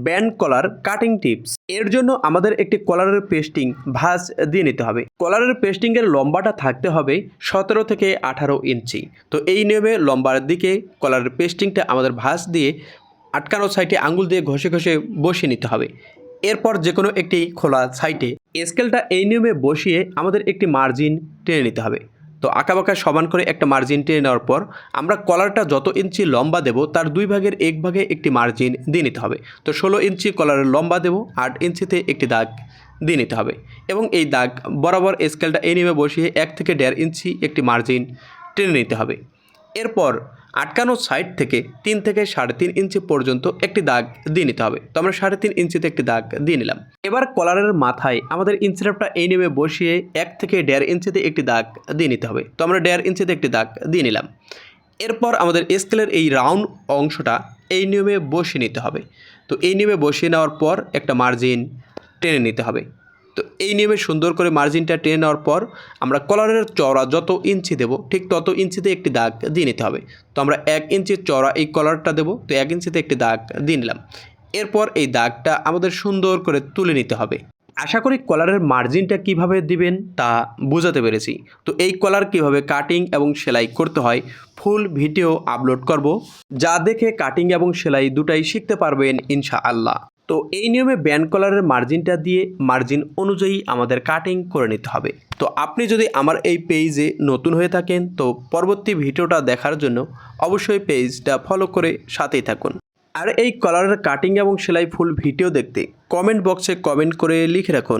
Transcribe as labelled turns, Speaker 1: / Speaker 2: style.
Speaker 1: Band কলার cutting tips. এর জন্য আমাদের একটি কলারের পেস্টিং ভাঁজ দিয়ে নিতে হবে। কলারের পেস্টিংয়ের লম্বাটা থাকতে হবে 17 থেকে 18 ইঞ্চি। তো এই নিয়মে লম্বার দিকে কলারের পেস্টিংটা আমাদের ভাঁজ দিয়ে আটকানো সাইডে আঙুল দিয়ে ঘষে ঘষে বসিয়ে নিতে হবে। এরপর যে কোনো একটি খোলা সাইডে স্কেলটা এই নিয়মে বসিয়ে আমাদের একটি মার্জিন টেনে নিতে হবে। তো আঁকাবাঁকা সমান করে একটা মার্জিন টেনে নেওয়ার পর আমরা কলারটা যত ইঞ্চি লম্বা দেব তার 2/1 ভাগে একটি মার্জিন দিয়ে নিতে হবে। তো 16 ইঞ্চি কলারের লম্বা দেব, 8 ইঞ্চিতে একটি দাগ দিয়ে নিতে হবে এবং এই দাগ বরাবর স্কেলটা এই নিয়মে বসিয়ে 1 থেকে 1.5 ইঞ্চি একটি মার্জিন টেনে নিতে হবে। এরপর আটকানো সাইড থেকে 3 থেকে 3.5 ইঞ্চি পর্যন্ত একটি দাগ দিয়ে নিতে হবে। তো আমরা 3.5 ইঞ্চিতে একটি দাগ দিয়ে নিলাম। এবার কলারের মাথায় আমাদের ইঞ্চিরাপটা এই নিয়মে বসিয়ে 1 থেকে 1.5 ইঞ্চিতে একটি দাগ দিয়ে নিতে হবে। তো আমরা 1.5 ইঞ্চিতে একটি দাগ দিয়ে নিলাম। এরপর আমাদের স্কেলের এই রাউন্ড অংশটা এই নিয়মে বসিয়ে নিতে হবে। তো এই নিয়মে বসিয়ে নেওয়ার পর একটা মার্জিন টেনে নিতে হবে। তো এই নিয়মে সুন্দর করে মার্জিনটা টেনে নেওয়ার পর আমরা কলারের চওড়া যত ইঞ্চি দেব ঠিক তত ইঞ্চিতে একটি দাগ দিয়ে নিতে হবে। তো আমরা 1 ইঞ্চি চওড়া এই কলারটা দেব, তো 1 ইঞ্চিতে একটি দাগ দিয়ে নিলাম। এরপর এই দাগটা আমাদের সুন্দর করে তুলে নিতে হবে। আশা করি কলারের মার্জিনটা কিভাবে দিবেন তা বোঝাতে পেরেছি। তো এই কলার কিভাবে কাটিং এবং সেলাই করতে হয় ফুল ভিডিও আপলোড করব, যা দেখে কাটিং এবং সেলাই দুটাই শিখতে পারবেন ইনশাআল্লাহ। তো এই নিয়মে ব্যান্ড কলারের মার্জিনটা দিয়ে মার্জিন অনুযায়ী আমাদের কাটিং করে নিতে হবে। তো আপনি যদি আমার এই পেজে নতুন হয়ে থাকেন তো পরবর্তী ভিডিওটা দেখার জন্য অবশ্যই পেজটা ফলো করে সাথেই থাকুন। আর এই কলারের কাটিং এবং সেলাই ফুল ভিডিও দেখতে কমেন্ট বক্সে কমেন্ট করে লিখে রাখুন।